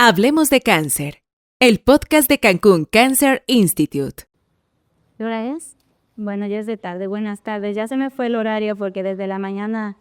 Hablemos de cáncer, el podcast de Cancún Cancer Institute. ¿Qué hora es? Bueno, ya es de tarde. Buenas tardes. Ya se me fue el horario porque desde la mañana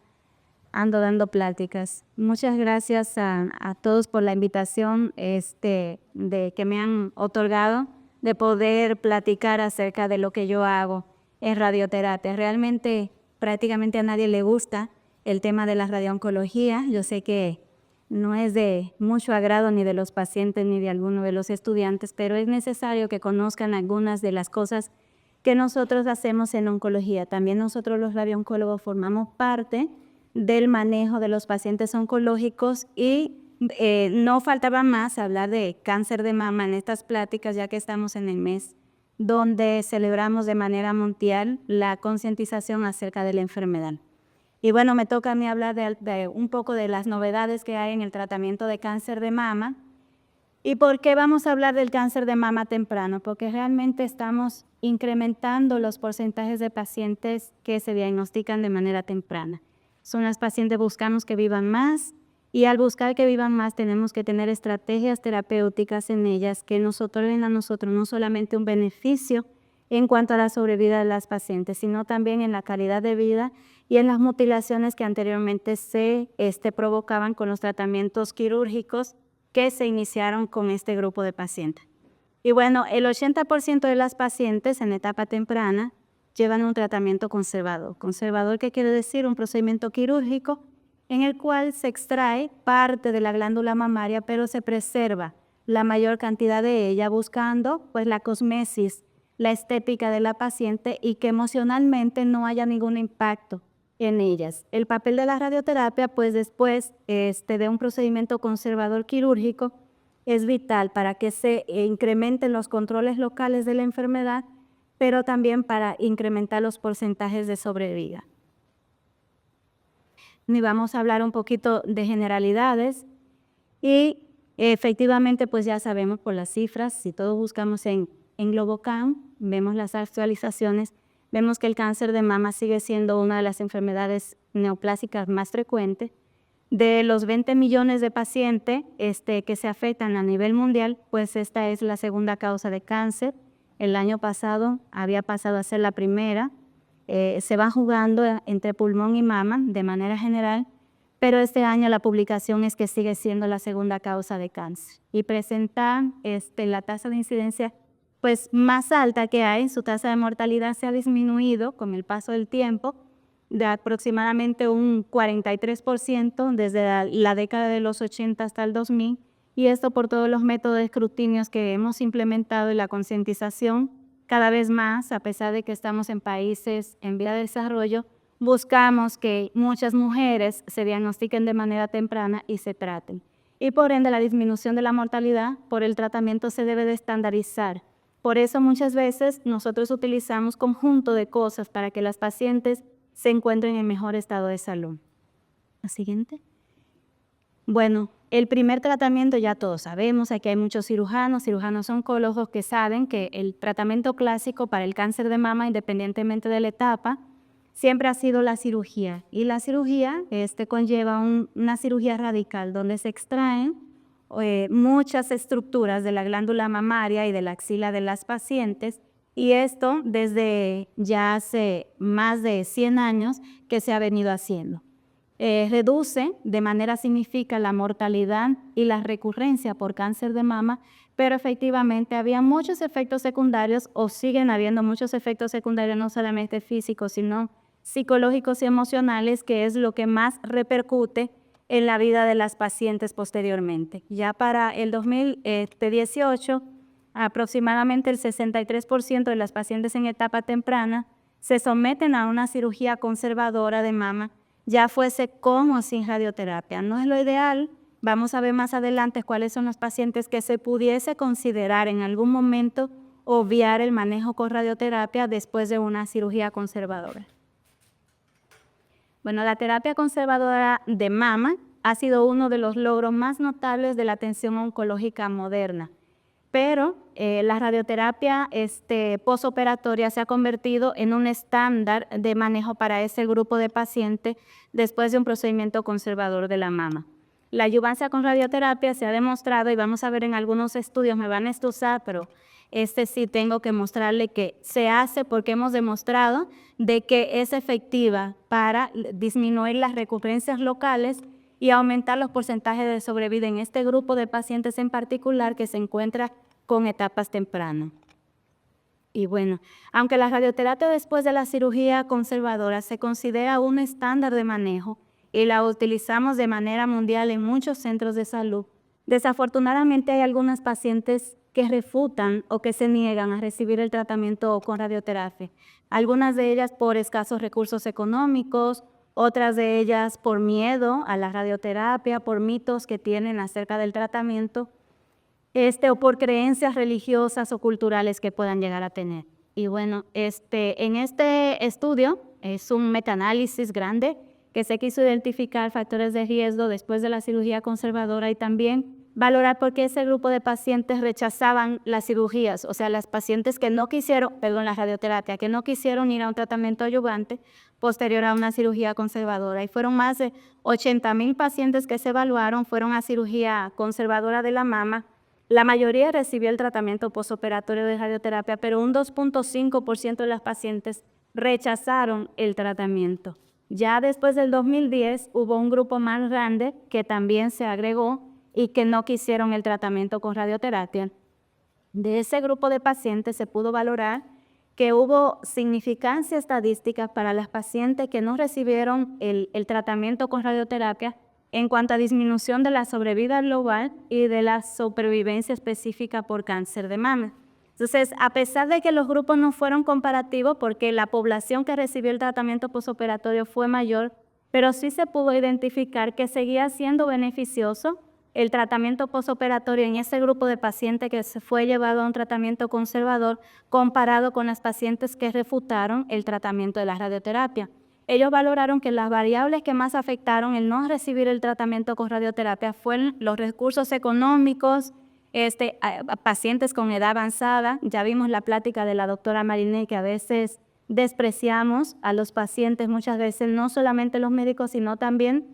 ando dando pláticas. Muchas gracias a todos por la invitación de que me han otorgado de poder platicar acerca de lo que yo hago en radioterapia. Realmente prácticamente a nadie le gusta el tema de la radiooncología. Yo sé que no es de mucho agrado ni de los pacientes ni de alguno de los estudiantes, pero es necesario que conozcan algunas de las cosas que nosotros hacemos en oncología. También nosotros los radiooncólogos formamos parte del manejo de los pacientes oncológicos y no faltaba más hablar de cáncer de mama en estas pláticas, ya que estamos en el mes donde celebramos de manera mundial la concientización acerca de la enfermedad. Y bueno, me toca a mí hablar de un poco de las novedades que hay en el tratamiento de cáncer de mama. ¿Y por qué vamos a hablar del cáncer de mama temprano? Porque realmente estamos incrementando los porcentajes de pacientes que se diagnostican de manera temprana. Son las pacientes buscamos que vivan más y al buscar que vivan más tenemos que tener estrategias terapéuticas en ellas que nos otorguen a nosotros no solamente un beneficio en cuanto a la sobrevida de las pacientes, sino también en la calidad de vida y en las mutilaciones que anteriormente se provocaban con los tratamientos quirúrgicos que se iniciaron con este grupo de pacientes. Y bueno, el 80% de las pacientes en etapa temprana llevan un tratamiento conservador. Conservador, ¿qué quiere decir? Un procedimiento quirúrgico en el cual se extrae parte de la glándula mamaria, pero se preserva la mayor cantidad de ella, buscando pues la cosmesis, la estética de la paciente y que emocionalmente no haya ningún impacto en ellas. El papel de la radioterapia, pues después de un procedimiento conservador quirúrgico, es vital para que se incrementen los controles locales de la enfermedad, pero también para incrementar los porcentajes de sobrevida. Y vamos a hablar un poquito de generalidades y efectivamente pues ya sabemos por las cifras, si todos buscamos en GloboCam, vemos las actualizaciones, vemos que el cáncer de mama sigue siendo una de las enfermedades neoplásicas más frecuentes. De los 20 millones de pacientes que se afectan a nivel mundial, pues esta es la segunda causa de cáncer. El año pasado había pasado a ser la primera. Se va jugando entre pulmón y mama de manera general, pero este año la publicación es que sigue siendo la segunda causa de cáncer y presenta la tasa de incidencia pues más alta que hay. Su tasa de mortalidad se ha disminuido con el paso del tiempo de aproximadamente un 43% desde la década de los 80 hasta el 2000, y esto por todos los métodos de escrutinio que hemos implementado y la concientización cada vez más, a pesar de que estamos en países en vía de desarrollo, buscamos que muchas mujeres se diagnostiquen de manera temprana y se traten. Y por ende la disminución de la mortalidad por el tratamiento se debe de estandarizar. Por eso muchas veces nosotros utilizamos conjunto de cosas para que las pacientes se encuentren en mejor estado de salud. La siguiente. Bueno, el primer tratamiento ya todos sabemos, aquí hay muchos cirujanos oncólogos que saben que el tratamiento clásico para el cáncer de mama, independientemente de la etapa, siempre ha sido la cirugía. Y la cirugía conlleva una cirugía radical donde se extraen muchas estructuras de la glándula mamaria y de la axila de las pacientes, y esto desde ya hace más de 100 años que se ha venido haciendo. Reduce de manera significativa la mortalidad y la recurrencia por cáncer de mama, pero efectivamente había muchos efectos secundarios o siguen habiendo muchos efectos secundarios, no solamente físicos, sino psicológicos y emocionales, que es lo que más repercute en la vida de las pacientes posteriormente. Ya para el 2018, aproximadamente el 63% de las pacientes en etapa temprana se someten a una cirugía conservadora de mama, ya fuese con o sin radioterapia. No es lo ideal. Vamos a ver más adelante cuáles son los pacientes que se pudiese considerar en algún momento obviar el manejo con radioterapia después de una cirugía conservadora. Bueno, la terapia conservadora de mama ha sido uno de los logros más notables de la atención oncológica moderna, pero la radioterapia posoperatoria se ha convertido en un estándar de manejo para ese grupo de pacientes después de un procedimiento conservador de la mama. La adyuvancia con radioterapia se ha demostrado, y vamos a ver en algunos estudios, me van a excusar, pero sí tengo que mostrarle que se hace porque hemos demostrado de que es efectiva para disminuir las recurrencias locales y aumentar los porcentajes de sobrevida en este grupo de pacientes en particular que se encuentra con etapas tempranas. Y bueno, aunque la radioterapia después de la cirugía conservadora se considera un estándar de manejo y la utilizamos de manera mundial en muchos centros de salud, desafortunadamente hay algunas pacientes que refutan o que se niegan a recibir el tratamiento con radioterapia. Algunas de ellas por escasos recursos económicos, otras de ellas por miedo a la radioterapia, por mitos que tienen acerca del tratamiento, o por creencias religiosas o culturales que puedan llegar a tener. Y bueno, en este estudio es un metaanálisis grande que se quiso identificar factores de riesgo después de la cirugía conservadora y también valorar por qué ese grupo de pacientes rechazaban las cirugías, o sea, las pacientes que no quisieron, la radioterapia, que no quisieron ir a un tratamiento adyuvante posterior a una cirugía conservadora. Y fueron más de 80,000 pacientes que se evaluaron, fueron a cirugía conservadora de la mama. La mayoría recibió el tratamiento postoperatorio de radioterapia, pero un 2.5% de las pacientes rechazaron el tratamiento. Ya después del 2010 hubo un grupo más grande que también se agregó y que no quisieron el tratamiento con radioterapia. De ese grupo de pacientes se pudo valorar que hubo significancia estadística para las pacientes que no recibieron el tratamiento con radioterapia en cuanto a disminución de la sobrevida global y de la supervivencia específica por cáncer de mama. Entonces, a pesar de que los grupos no fueron comparativos porque la población que recibió el tratamiento postoperatorio fue mayor, pero sí se pudo identificar que seguía siendo beneficioso el tratamiento postoperatorio en ese grupo de pacientes que se fue llevado a un tratamiento conservador comparado con las pacientes que refutaron el tratamiento de la radioterapia. Ellos valoraron que las variables que más afectaron el no recibir el tratamiento con radioterapia fueron los recursos económicos, a pacientes con edad avanzada. Ya vimos la plática de la doctora Mariné que a veces despreciamos a los pacientes, muchas veces no solamente los médicos, sino también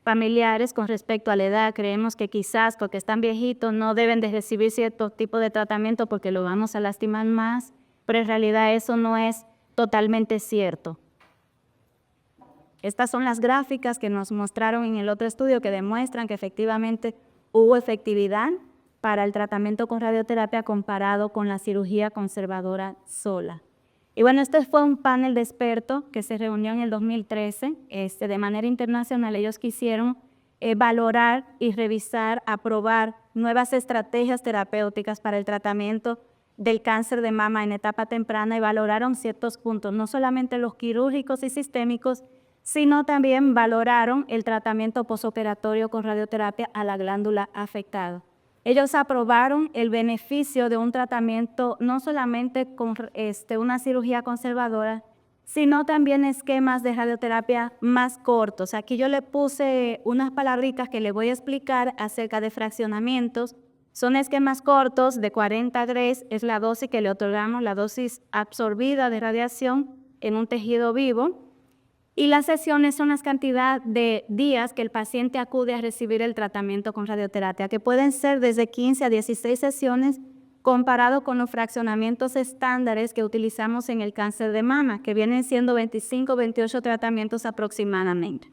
familiares con respecto a la edad. Creemos que quizás porque están viejitos no deben de recibir cierto tipo de tratamiento porque lo vamos a lastimar más, pero en realidad eso no es totalmente cierto. Estas son las gráficas que nos mostraron en el otro estudio que demuestran que efectivamente hubo efectividad para el tratamiento con radioterapia comparado con la cirugía conservadora sola. Y bueno, este fue un panel de expertos que se reunió en el 2013. De manera internacional, ellos quisieron valorar y revisar, aprobar nuevas estrategias terapéuticas para el tratamiento del cáncer de mama en etapa temprana y valoraron ciertos puntos, no solamente los quirúrgicos y sistémicos, sino también valoraron el tratamiento postoperatorio con radioterapia a la glándula afectada. Ellos aprobaron el beneficio de un tratamiento no solamente con una cirugía conservadora, sino también esquemas de radioterapia más cortos. Aquí yo le puse unas palabritas que le voy a explicar acerca de fraccionamientos. Son esquemas cortos de 40 Gray, es la dosis que le otorgamos, la dosis absorbida de radiación en un tejido vivo. Y las sesiones son las cantidad de días que el paciente acude a recibir el tratamiento con radioterapia, que pueden ser desde 15 a 16 sesiones comparado con los fraccionamientos estándares que utilizamos en el cáncer de mama, que vienen siendo 25 o 28 tratamientos aproximadamente.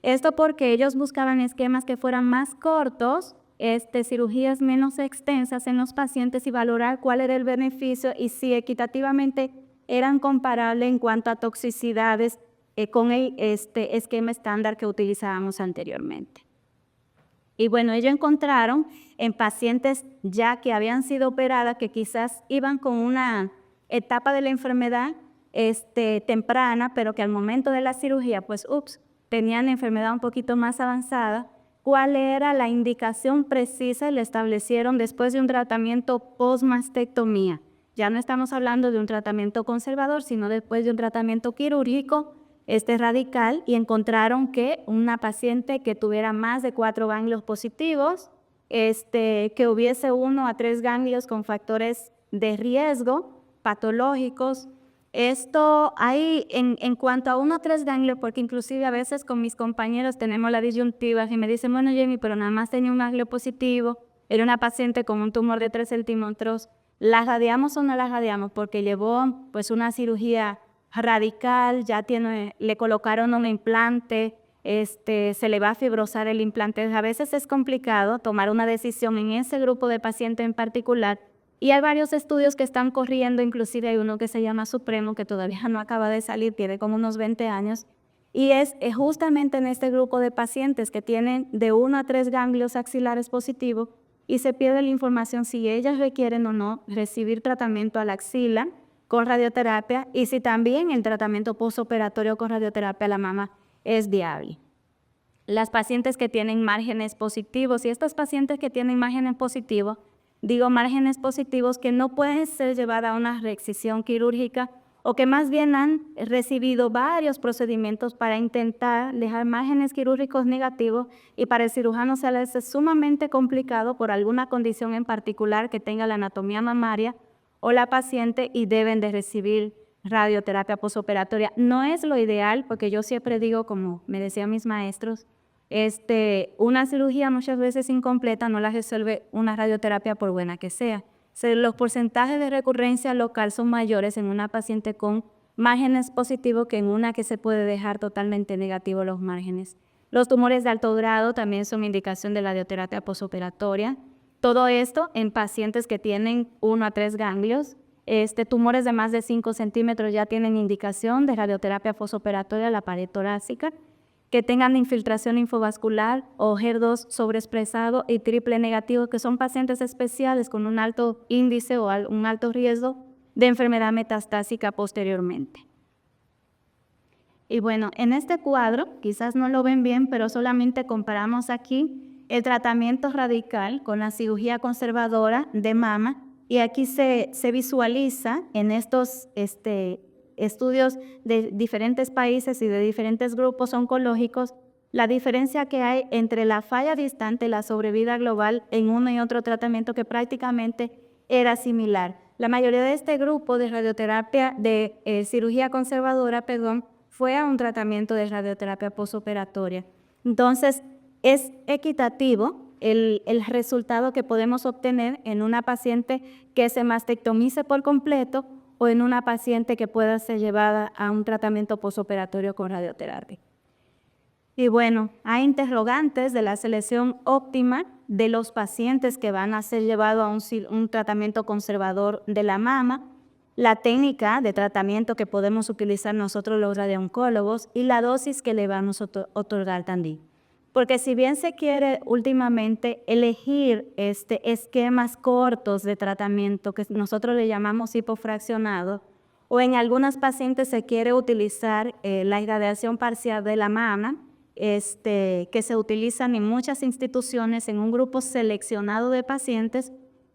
Esto porque ellos buscaban esquemas que fueran más cortos, cirugías menos extensas en los pacientes y valorar cuál era el beneficio y si equitativamente eran comparables en cuanto a toxicidades con el esquema estándar que utilizábamos anteriormente. Y bueno, ellos encontraron en pacientes ya que habían sido operadas que quizás iban con una etapa de la enfermedad temprana, pero que al momento de la cirugía, pues, tenían la enfermedad un poquito más avanzada. ¿Cuál era la indicación precisa? Le establecieron después de un tratamiento post-mastectomía. Ya no estamos hablando de un tratamiento conservador, sino después de un tratamiento quirúrgico radical, y encontraron que una paciente que tuviera más de 4 ganglios positivos, que hubiese 1 a 3 ganglios con factores de riesgo patológicos, Esto hay en cuanto a 1 o 3 ganglios, porque inclusive a veces con mis compañeros tenemos la disyuntiva y me dicen, bueno, Jenny, pero nada más tenía un ganglio positivo, era una paciente con un tumor de 3 centímetros, ¿la radiamos o no la radiamos? Porque llevó pues una cirugía radical, ya le colocaron un implante, se le va a fibrosar el implante. A veces es complicado tomar una decisión en ese grupo de pacientes en particular. Y hay varios estudios que están corriendo, inclusive hay uno que se llama Supremo, que todavía no acaba de salir, tiene como unos 20 años, y es justamente en este grupo de pacientes que tienen de 1 a 3 ganglios axilares positivos y se pierde la información si ellas requieren o no recibir tratamiento a la axila con radioterapia y si también el tratamiento postoperatorio con radioterapia a la mama es viable. Las pacientes que tienen márgenes positivos, y estos pacientes que tienen márgenes positivos, digo márgenes positivos que no pueden ser llevadas a una reexcisión quirúrgica o que más bien han recibido varios procedimientos para intentar dejar márgenes quirúrgicos negativos y para el cirujano se le hace sumamente complicado por alguna condición en particular que tenga la anatomía mamaria o la paciente y deben de recibir radioterapia postoperatoria. No es lo ideal porque yo siempre digo, como me decían mis maestros, una cirugía muchas veces incompleta no la resuelve una radioterapia por buena que sea. Los porcentajes de recurrencia local son mayores en una paciente con márgenes positivos que en una que se puede dejar totalmente negativo los márgenes. Los tumores de alto grado también son indicación de la radioterapia postoperatoria. Todo esto en pacientes que tienen 1 a 3 ganglios. Tumores de más de 5 centímetros ya tienen indicación de radioterapia postoperatoria a la pared torácica. Que tengan infiltración linfovascular o HER2 sobreexpresado y triple negativo, que son pacientes especiales con un alto índice o un alto riesgo de enfermedad metastásica posteriormente. Y bueno, en este cuadro, quizás no lo ven bien, pero solamente comparamos aquí el tratamiento radical con la cirugía conservadora de mama y aquí se visualiza en estos estudios de diferentes países y de diferentes grupos oncológicos, la diferencia que hay entre la falla distante y la sobrevida global en uno y otro tratamiento que prácticamente era similar. La mayoría de este grupo de radioterapia, de cirugía conservadora, fue a un tratamiento de radioterapia postoperatoria. Entonces, es equitativo el resultado que podemos obtener en una paciente que se mastectomice por completo o en una paciente que pueda ser llevada a un tratamiento postoperatorio con radioterapia. Y bueno, hay interrogantes de la selección óptima de los pacientes que van a ser llevados a un tratamiento conservador de la mama, la técnica de tratamiento que podemos utilizar nosotros los radiooncólogos y la dosis que le vamos a otorgar también. Porque si bien se quiere últimamente elegir esquemas cortos de tratamiento que nosotros le llamamos hipofraccionado, o en algunas pacientes se quiere utilizar la irradiación parcial de la mama, que se utilizan en muchas instituciones en un grupo seleccionado de pacientes,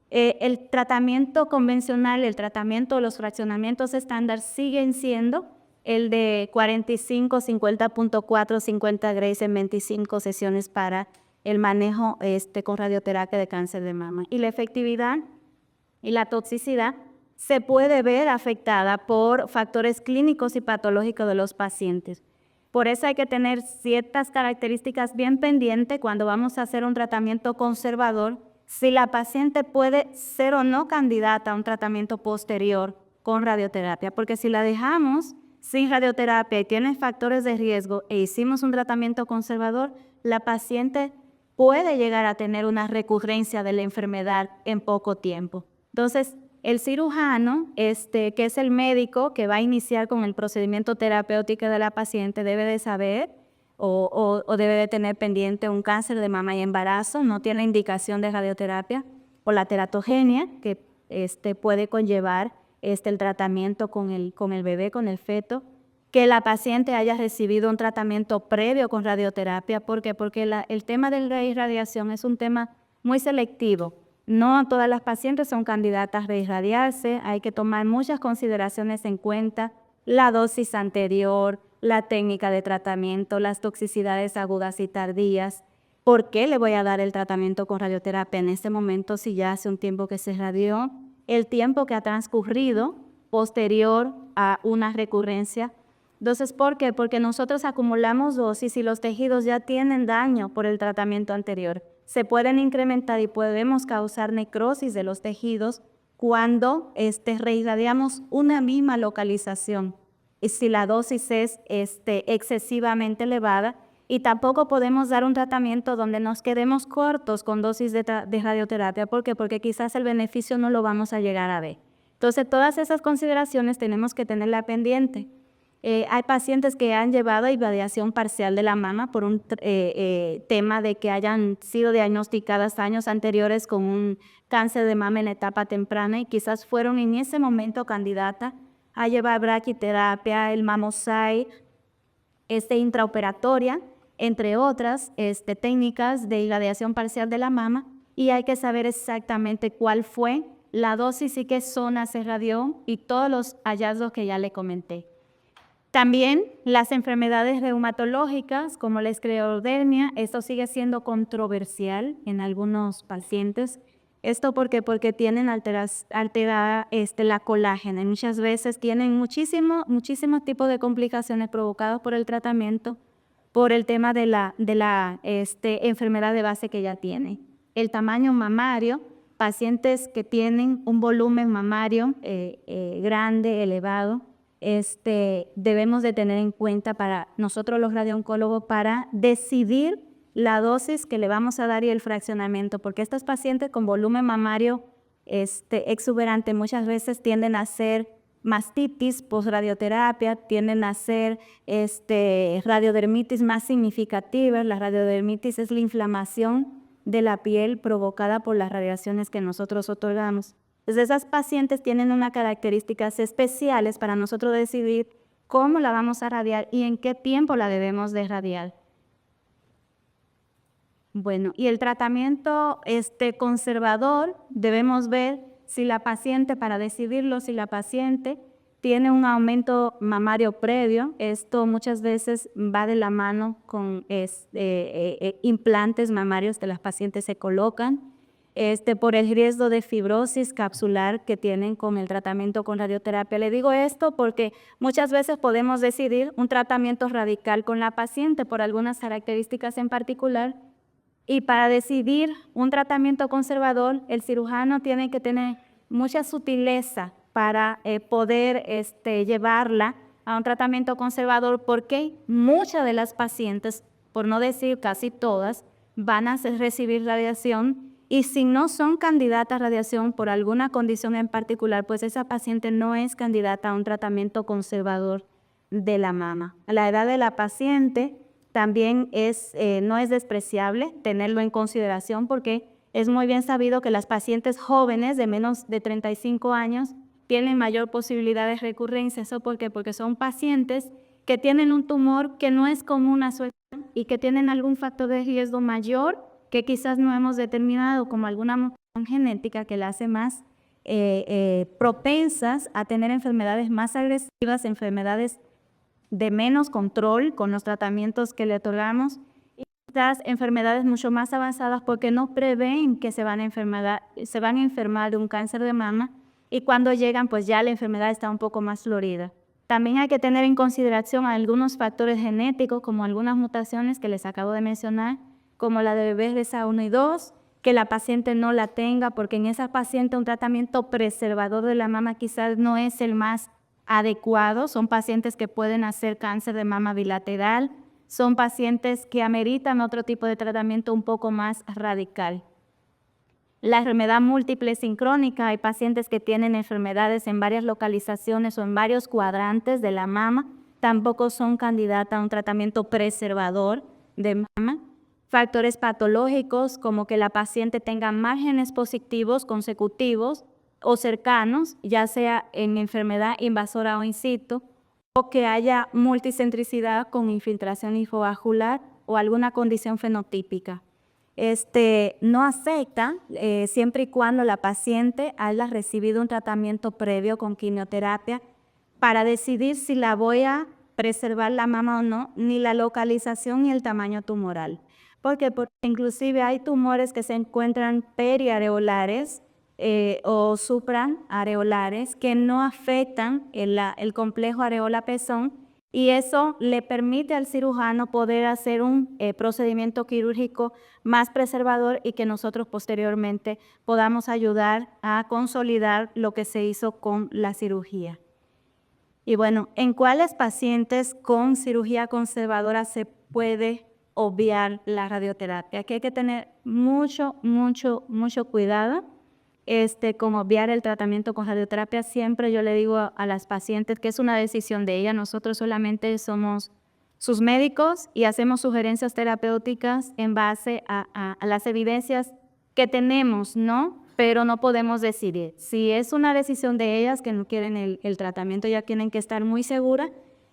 el tratamiento convencional, el tratamiento, los fraccionamientos estándar siguen siendo el de 45, 50.4, 50 Grays en 25 sesiones para el manejo con radioterapia de cáncer de mama. Y la efectividad y la toxicidad se puede ver afectada por factores clínicos y patológicos de los pacientes. Por eso hay que tener ciertas características bien pendientes cuando vamos a hacer un tratamiento conservador, si la paciente puede ser o no candidata a un tratamiento posterior con radioterapia, porque si la dejamos sin radioterapia y tiene factores de riesgo e hicimos un tratamiento conservador, la paciente puede llegar a tener una recurrencia de la enfermedad en poco tiempo. Entonces, el cirujano, que es el médico que va a iniciar con el procedimiento terapéutico de la paciente, debe de saber o debe de tener pendiente un cáncer de mama y embarazo, no tiene indicación de radioterapia, o la teratogenia que puede conllevar el tratamiento con el bebé, con el feto, que la paciente haya recibido un tratamiento previo con radioterapia. ¿Por qué? Porque el tema de la irradiación es un tema muy selectivo. No todas las pacientes son candidatas a reirradiarse, hay que tomar muchas consideraciones en cuenta, la dosis anterior, la técnica de tratamiento, las toxicidades agudas y tardías. ¿Por qué le voy a dar el tratamiento con radioterapia en este momento si ya hace un tiempo que se radió? El tiempo que ha transcurrido posterior a una recurrencia. Entonces, ¿por qué? Porque nosotros acumulamos dosis y los tejidos ya tienen daño por el tratamiento anterior. Se pueden incrementar y podemos causar necrosis de los tejidos cuando reirradiamos una misma localización. Y si la dosis es excesivamente elevada, y tampoco podemos dar un tratamiento donde nos quedemos cortos con dosis de radioterapia. ¿Por qué? Porque quizás el beneficio no lo vamos a llegar a ver. Entonces, todas esas consideraciones tenemos que tenerla pendiente. Hay pacientes que han llevado a irradiación parcial de la mama por un tema de que hayan sido diagnosticadas años anteriores con un cáncer de mama en etapa temprana y quizás fueron en ese momento candidata a llevar braquiterapia, el Mamosai, intraoperatoria, entre otras técnicas de irradiación parcial de la mama, y hay que saber exactamente cuál fue la dosis y qué zona se irradió y todos los hallazgos que ya le comenté. También las enfermedades reumatológicas como la esclerodermia, esto sigue siendo controversial en algunos pacientes. ¿Esto por qué? Porque tienen alterada la colágena y muchas veces tienen muchísimos tipos de complicaciones provocadas por el tratamiento, por el tema de la enfermedad de base que ya tiene. El tamaño mamario, pacientes que tienen un volumen mamario grande, elevado, debemos de tener en cuenta para nosotros los radiooncólogos para decidir la dosis que le vamos a dar y el fraccionamiento, porque estos pacientes con volumen mamario exuberante muchas veces tienden a hacer mastitis post-radioterapia, tienden a hacer radiodermitis más significativas. La radiodermitis es la inflamación de la piel provocada por las radiaciones que nosotros otorgamos. Entonces, esas pacientes tienen unas características especiales para nosotros decidir cómo la vamos a radiar y en qué tiempo la debemos de radiar. Bueno, y el tratamiento conservador, debemos ver si la paciente, para decidirlo, si la paciente tiene un aumento mamario previo. Esto muchas veces va de la mano con implantes mamarios que las pacientes se colocan, por el riesgo de fibrosis capsular que tienen con el tratamiento con radioterapia. Le digo esto porque muchas veces podemos decidir un tratamiento radical con la paciente por algunas características en particular, y para decidir un tratamiento conservador, el cirujano tiene que tener mucha sutileza para poder llevarla a un tratamiento conservador, porque muchas de las pacientes, por no decir casi todas, van a recibir radiación, y si no son candidatas a radiación por alguna condición en particular, pues esa paciente no es candidata a un tratamiento conservador de la mama. La edad de la paciente también no es despreciable tenerlo en consideración, porque es muy bien sabido que las pacientes jóvenes de menos de 35 años tienen mayor posibilidad de recurrencia. ¿Eso por qué? Porque son pacientes que tienen un tumor que no es común a su edad y que tienen algún factor de riesgo mayor que quizás no hemos determinado, como alguna mutación genética que la hace más propensas a tener enfermedades más agresivas, enfermedades de menos control con los tratamientos que le otorgamos, y estas enfermedades mucho más avanzadas porque no prevén que se van a enfermar de un cáncer de mama, y cuando llegan pues ya la enfermedad está un poco más florida. También hay que tener en consideración algunos factores genéticos, como algunas mutaciones que les acabo de mencionar, como la de BRCA1 y 2, que la paciente no la tenga, porque en esa paciente un tratamiento preservador de la mama quizás no es el más adecuado. Son pacientes que pueden hacer cáncer de mama bilateral, son pacientes que ameritan otro tipo de tratamiento un poco más radical. La enfermedad múltiple sincrónica, hay pacientes que tienen enfermedades en varias localizaciones o en varios cuadrantes de la mama, tampoco son candidatas a un tratamiento preservador de mama. Factores patológicos como que la paciente tenga márgenes positivos consecutivos o cercanos, ya sea en enfermedad invasora o in situ, o que haya multicentricidad con infiltración linfovacular o alguna condición fenotípica. No afecta siempre y cuando la paciente haya recibido un tratamiento previo con quimioterapia para decidir si la voy a preservar la mama o no, ni la localización ni el tamaño tumoral. ¿Por qué? Porque inclusive hay tumores que se encuentran periareolares o supraareolares que no afectan el complejo areola-pezón, y eso le permite al cirujano poder hacer un procedimiento quirúrgico más preservador y que nosotros posteriormente podamos ayudar a consolidar lo que se hizo con la cirugía. Y bueno, ¿en cuáles pacientes con cirugía conservadora se puede obviar la radioterapia? Aquí hay que tener mucho cuidado con obviar el tratamiento con radioterapia. Siempre yo le digo a las pacientes que es una decisión de ellas. Nosotros solamente somos sus médicos y hacemos sugerencias terapéuticas en base a las evidencias que tenemos, ¿no? Pero no podemos decidir. Si es una decisión de ellas que no quieren el tratamiento, ya tienen que estar muy seguras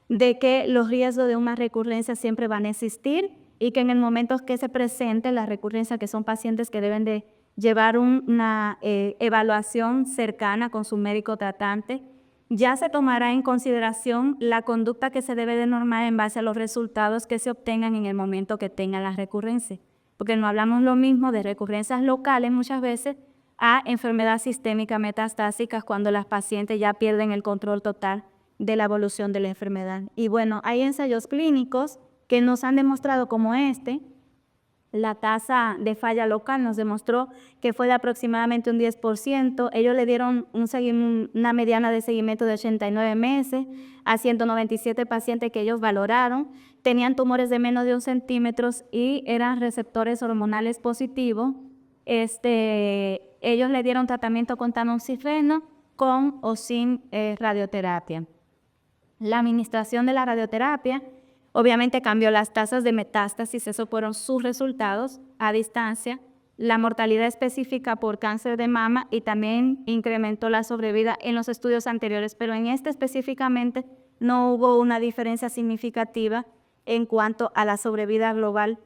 de que los riesgos de una recurrencia siempre van a existir y que en el momento que se presente la recurrencia, que son pacientes que deben de llevar una evaluación cercana con su médico tratante, ya se tomará en consideración la conducta que se debe de normar en base a los resultados que se obtengan en el momento que tengan la recurrencia. Porque no hablamos lo mismo de recurrencias locales muchas veces a enfermedad sistémica metastásica cuando las pacientes ya pierden el control total de la evolución de la enfermedad. Y bueno, hay ensayos clínicos que nos han demostrado como la tasa de falla local nos demostró que fue de aproximadamente un 10%. Ellos le dieron una mediana de seguimiento de 89 meses a 197 pacientes que ellos valoraron. Tenían tumores de menos de 1 centímetro y eran receptores hormonales positivos. Ellos le dieron tratamiento con tamoxifeno, con o sin radioterapia. La administración de la radioterapia obviamente cambió las tasas de metástasis, esos fueron sus resultados a distancia, la mortalidad específica por cáncer de mama y también incrementó la sobrevida en los estudios anteriores, pero en este específicamente no hubo una diferencia significativa en cuanto a la sobrevida global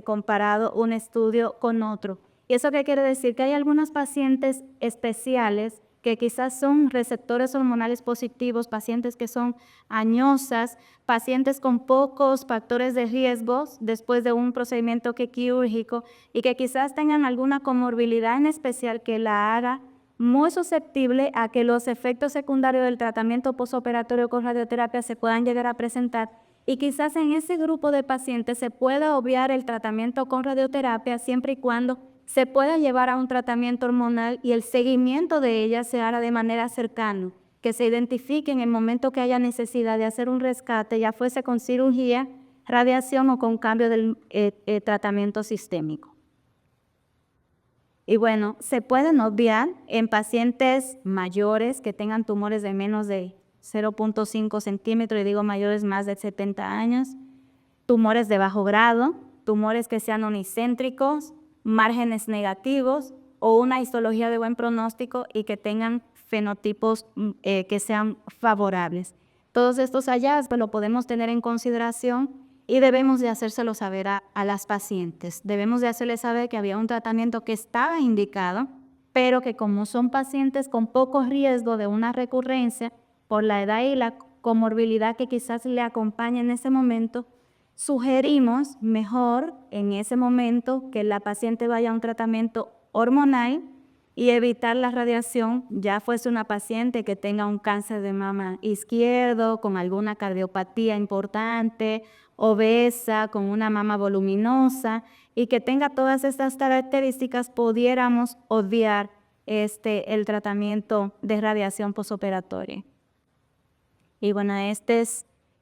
comparado un estudio con otro. ¿Y eso qué quiere decir? Que hay algunos pacientes especiales que quizás son receptores hormonales positivos, pacientes que son añosas, pacientes con pocos factores de riesgo después de un procedimiento quirúrgico y que quizás tengan alguna comorbilidad en especial que la haga muy susceptible a que los efectos secundarios del tratamiento postoperatorio con radioterapia se puedan llegar a presentar. Y quizás en ese grupo de pacientes se pueda obviar el tratamiento con radioterapia siempre y cuando se pueda llevar a un tratamiento hormonal y el seguimiento de ella se haga de manera cercana, que se identifique en el momento que haya necesidad de hacer un rescate, ya fuese con cirugía, radiación o con cambio del tratamiento sistémico. Y bueno, se pueden obviar en pacientes mayores que tengan tumores de menos de 0.5 centímetros, y digo mayores más de 70 años, tumores de bajo grado, tumores que sean unicéntricos, márgenes negativos o una histología de buen pronóstico y que tengan fenotipos que sean favorables. Todos estos hallazgos lo podemos tener en consideración y debemos de hacérselo saber a las pacientes. Debemos de hacerles saber que había un tratamiento que estaba indicado, pero que como son pacientes con poco riesgo de una recurrencia por la edad y la comorbilidad que quizás le acompaña en ese momento, sugerimos mejor en ese momento que la paciente vaya a un tratamiento hormonal y evitar la radiación, ya fuese una paciente que tenga un cáncer de mama izquierdo, con alguna cardiopatía importante, obesa, con una mama voluminosa y que tenga todas estas características, pudiéramos obviar el tratamiento de radiación postoperatoria. Y bueno,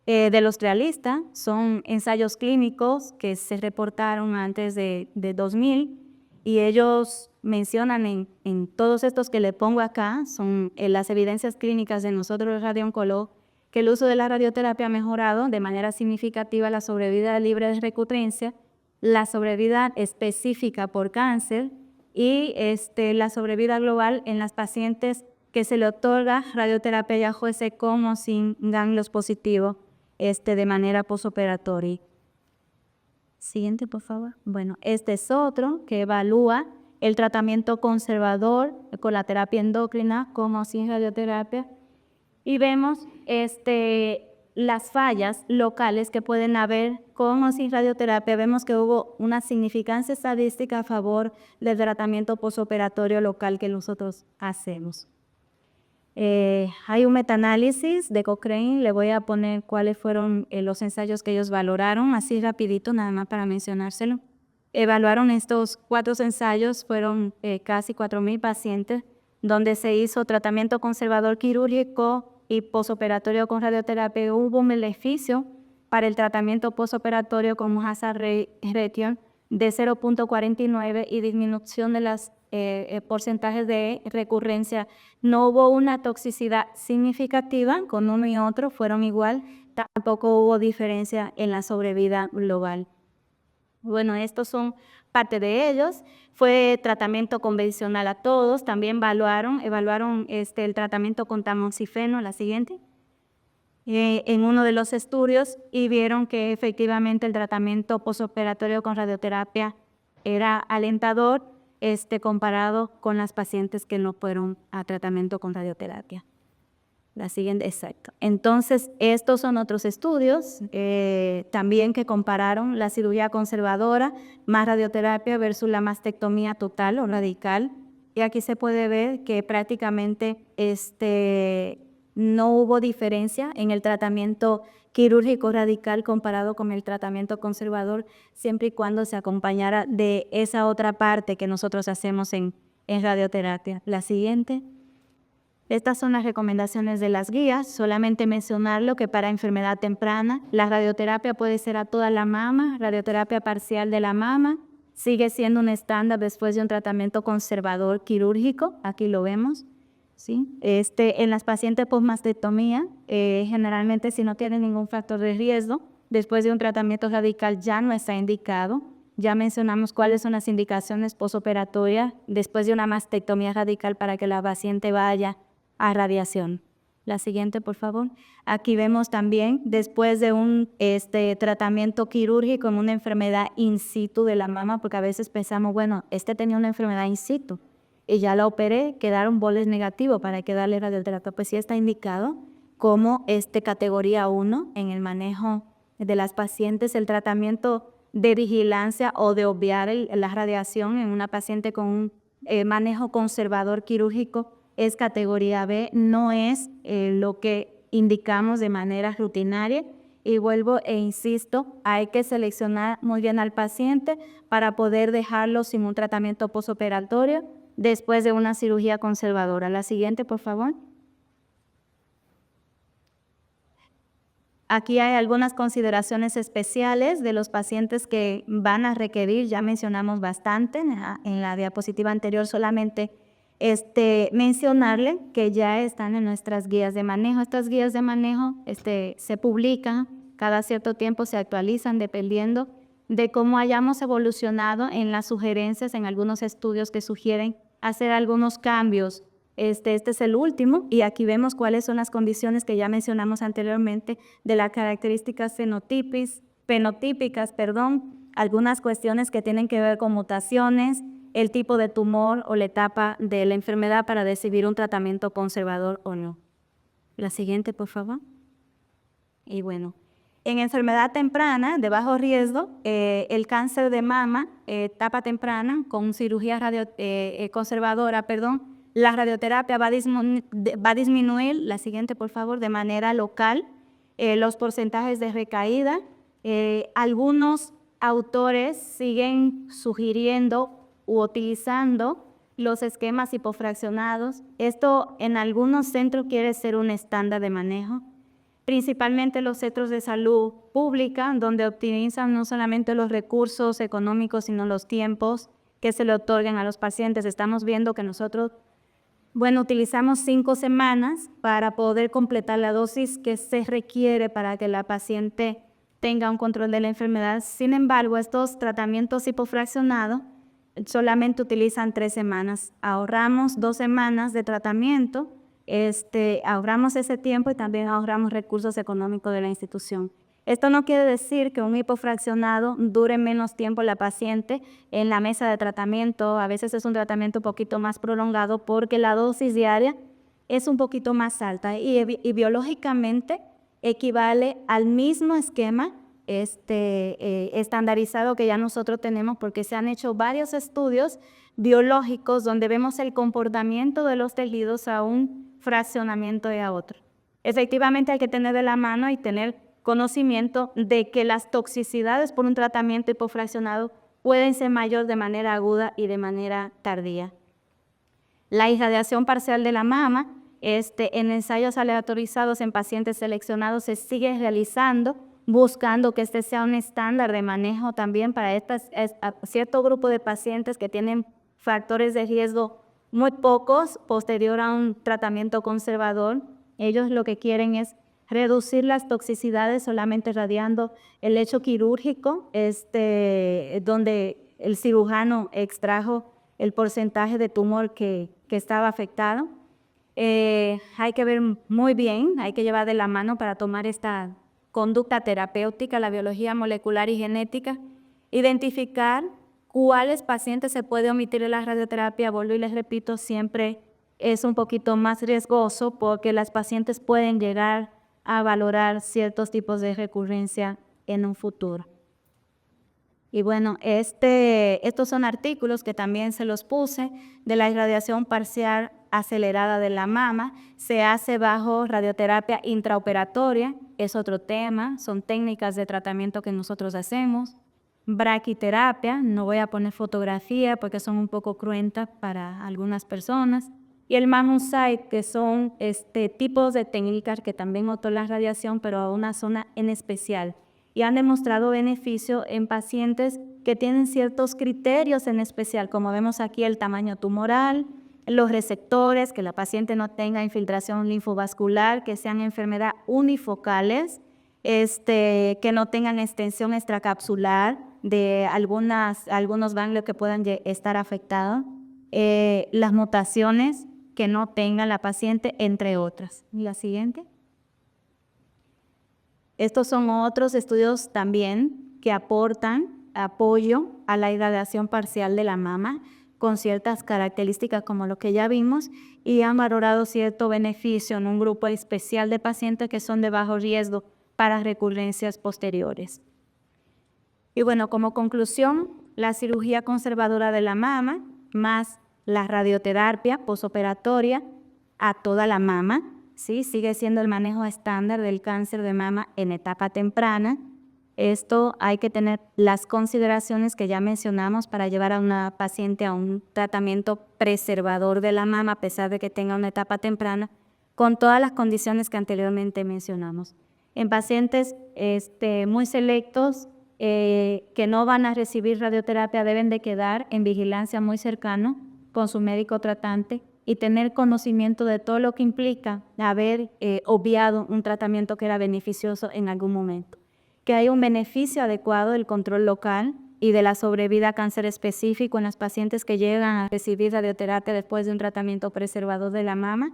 de los realistas, son ensayos clínicos que se reportaron antes de 2000 y ellos mencionan en todos estos que le pongo acá, son las evidencias clínicas de nosotros los radiooncólogos, que el uso de la radioterapia ha mejorado de manera significativa la sobrevida libre de recurrencia, la sobrevida específica por cáncer y la sobrevida global en las pacientes que se le otorga radioterapia ya fuese con o sin ganglios positivos de manera postoperatoria. Siguiente, por favor. Bueno, este es otro que evalúa el tratamiento conservador con la terapia endocrina como sin radioterapia. Y vemos las fallas locales que pueden haber con o sin radioterapia, vemos que hubo una significancia estadística a favor del tratamiento postoperatorio local que nosotros hacemos. Hay un metaanálisis de Cochrane, le voy a poner cuáles fueron los ensayos que ellos valoraron, así rapidito, nada más para mencionárselo. Evaluaron estos 4 ensayos, fueron casi 4.000 pacientes, donde se hizo tratamiento conservador quirúrgico y postoperatorio con radioterapia. Hubo un beneficio para el tratamiento postoperatorio con un hazard ratio de 0.49 y disminución de los porcentajes de recurrencia. No hubo una toxicidad significativa con uno y otro, fueron igual, tampoco hubo diferencia en la sobrevida global. Bueno, estos son parte de ellos. Fue tratamiento convencional a todos. También evaluaron el tratamiento con tamoxifeno, la siguiente, en uno de los estudios, y vieron que efectivamente el tratamiento postoperatorio con radioterapia era alentador comparado con las pacientes que no fueron a tratamiento con radioterapia. La siguiente, exacto. Entonces, estos son otros estudios también que compararon la cirugía conservadora más radioterapia versus la mastectomía total o radical. Y aquí se puede ver que prácticamente no hubo diferencia en el tratamiento quirúrgico radical comparado con el tratamiento conservador, siempre y cuando se acompañara de esa otra parte que nosotros hacemos en radioterapia. La siguiente. Estas son las recomendaciones de las guías, solamente mencionarlo que para enfermedad temprana, la radioterapia puede ser a toda la mama, radioterapia parcial de la mama, sigue siendo un estándar después de un tratamiento conservador quirúrgico, aquí lo vemos, ¿sí? En las pacientes postmastectomía, generalmente si no tienen ningún factor de riesgo, después de un tratamiento radical ya no está indicado. Ya mencionamos cuáles son las indicaciones postoperatorias después de una mastectomía radical para que la paciente vaya a radiación. La siguiente, por favor. Aquí vemos también, después de un tratamiento quirúrgico en una enfermedad in situ de la mama, porque a veces pensamos, bueno, tenía una enfermedad in situ y ya la operé, quedaron boles negativos para que darle radioterapia. Pues sí está indicado como categoría 1 en el manejo de las pacientes, el tratamiento de vigilancia o de obviar la radiación en una paciente con un manejo conservador quirúrgico es categoría B, no es lo que indicamos de manera rutinaria. Y vuelvo e insisto, hay que seleccionar muy bien al paciente para poder dejarlo sin un tratamiento postoperatorio después de una cirugía conservadora. La siguiente, por favor. Aquí hay algunas consideraciones especiales de los pacientes que van a requerir, ya mencionamos bastante en la diapositiva anterior, solamente mencionarle que ya están en nuestras guías de manejo. Estas guías de manejo se publican, cada cierto tiempo se actualizan dependiendo de cómo hayamos evolucionado en las sugerencias, en algunos estudios que sugieren hacer algunos cambios. Este es el último y aquí vemos cuáles son las condiciones que ya mencionamos anteriormente de las características fenotípicas, algunas cuestiones que tienen que ver con mutaciones, el tipo de tumor o la etapa de la enfermedad para decidir un tratamiento conservador o no. La siguiente, por favor. Y bueno, en enfermedad temprana de bajo riesgo, el cáncer de mama, etapa temprana, con cirugía conservadora, la radioterapia va a disminuir, la siguiente, por favor, de manera local, los porcentajes de recaída. Algunos autores siguen sugiriendo u utilizando los esquemas hipofraccionados. Esto en algunos centros quiere ser un estándar de manejo, principalmente los centros de salud pública, donde optimizan no solamente los recursos económicos, sino los tiempos que se le otorgan a los pacientes. Estamos viendo que nosotros, utilizamos 5 semanas para poder completar la dosis que se requiere para que la paciente tenga un control de la enfermedad. Sin embargo, estos tratamientos hipofraccionados solamente utilizan 3 semanas. Ahorramos 2 semanas de tratamiento, ahorramos ese tiempo y también ahorramos recursos económicos de la institución. Esto no quiere decir que un hipofraccionado dure menos tiempo la paciente en la mesa de tratamiento. A veces es un tratamiento un poquito más prolongado porque la dosis diaria es un poquito más alta y biológicamente equivale al mismo esquema estandarizado que ya nosotros tenemos, porque se han hecho varios estudios biológicos donde vemos el comportamiento de los tejidos a un fraccionamiento y a otro. Efectivamente hay que tener de la mano y tener conocimiento de que las toxicidades por un tratamiento hipofraccionado pueden ser mayor de manera aguda y de manera tardía. La irradiación parcial de la mama, en ensayos aleatorizados en pacientes seleccionados se sigue realizando, buscando que este sea un estándar de manejo también para cierto grupo de pacientes que tienen factores de riesgo muy pocos posterior a un tratamiento conservador. Ellos lo que quieren es reducir las toxicidades solamente radiando el lecho quirúrgico, donde el cirujano extrajo el porcentaje de tumor que estaba afectado. Hay que ver muy bien, hay que llevar de la mano para tomar esta conducta terapéutica, la biología molecular y genética, identificar cuáles pacientes se puede omitir de la radioterapia. Vuelvo y les repito, siempre es un poquito más riesgoso porque las pacientes pueden llegar a valorar ciertos tipos de recurrencia en un futuro. Y bueno, estos son artículos que también se los puse de la irradiación parcial acelerada de la mama. Se hace bajo radioterapia intraoperatoria, es otro tema, son técnicas de tratamiento que nosotros hacemos. Braquiterapia, no voy a poner fotografía porque son un poco cruentas para algunas personas. Y el Mammon Site, que son tipos de técnicas que también otorgan radiación, pero a una zona en especial. Y han demostrado beneficio en pacientes que tienen ciertos criterios en especial, como vemos aquí el tamaño tumoral, los receptores, que la paciente no tenga infiltración linfovascular, que sean enfermedades unifocales, que no tengan extensión extracapsular de algunos ganglios que puedan estar afectados, las mutaciones que no tenga la paciente, entre otras. La siguiente. Estos son otros estudios también que aportan apoyo a la irradiación parcial de la mama con ciertas características como lo que ya vimos y han valorado cierto beneficio en un grupo especial de pacientes que son de bajo riesgo para recurrencias posteriores. Y bueno, como conclusión, la cirugía conservadora de la mama más la radioterapia posoperatoria a toda la mama, ¿sí? Sigue siendo el manejo estándar del cáncer de mama en etapa temprana. Esto hay que tener las consideraciones que ya mencionamos para llevar a una paciente a un tratamiento preservador de la mama a pesar de que tenga una etapa temprana, con todas las condiciones que anteriormente mencionamos. En pacientes muy selectos que no van a recibir radioterapia deben de quedar en vigilancia muy cercano con su médico tratante y tener conocimiento de todo lo que implica haber obviado un tratamiento que era beneficioso en algún momento. Que hay un beneficio adecuado del control local y de la sobrevida a cáncer específico en las pacientes que llegan a recibir radioterapia después de un tratamiento preservador de la mama.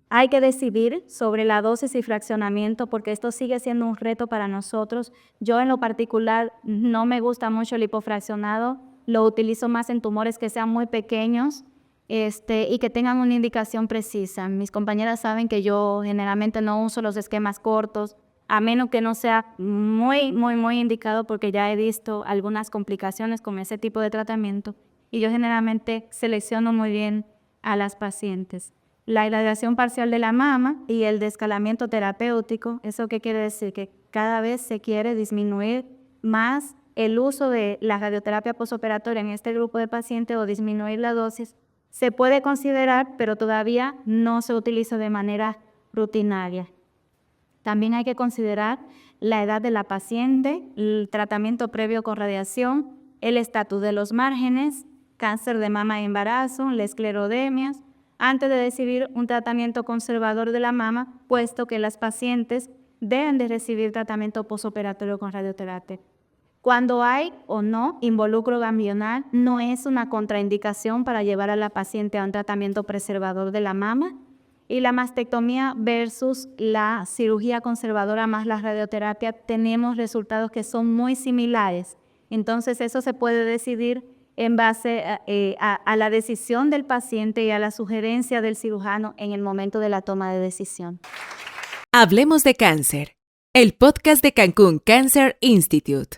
Hay que decidir sobre la dosis y fraccionamiento porque esto sigue siendo un reto para nosotros. Yo en lo particular no me gusta mucho el hipofraccionado, lo utilizo más en tumores que sean muy pequeños y que tengan una indicación precisa. Mis compañeras saben que yo generalmente no uso los esquemas cortos, a menos que no sea muy indicado porque ya he visto algunas complicaciones con ese tipo de tratamiento y yo generalmente selecciono muy bien a las pacientes. La irradiación parcial de la mama y el descalamiento terapéutico, ¿eso qué quiere decir? Que cada vez se quiere disminuir más el uso de la radioterapia posoperatoria en este grupo de pacientes o disminuir la dosis. Se puede considerar, pero todavía no se utiliza de manera rutinaria. También hay que considerar la edad de la paciente, el tratamiento previo con radiación, el estatus de los márgenes, cáncer de mama y embarazo, la esclerodemia, antes de decidir un tratamiento conservador de la mama, puesto que las pacientes deben de recibir tratamiento posoperatorio con radioterapia. Cuando hay o no involucro ganglionar, no es una contraindicación para llevar a la paciente a un tratamiento preservador de la mama. Y la mastectomía versus la cirugía conservadora más la radioterapia, tenemos resultados que son muy similares. Entonces, eso se puede decidir en base a la decisión del paciente y a la sugerencia del cirujano en el momento de la toma de decisión. Hablemos de cáncer. el podcast de Cancún Cancer Institute.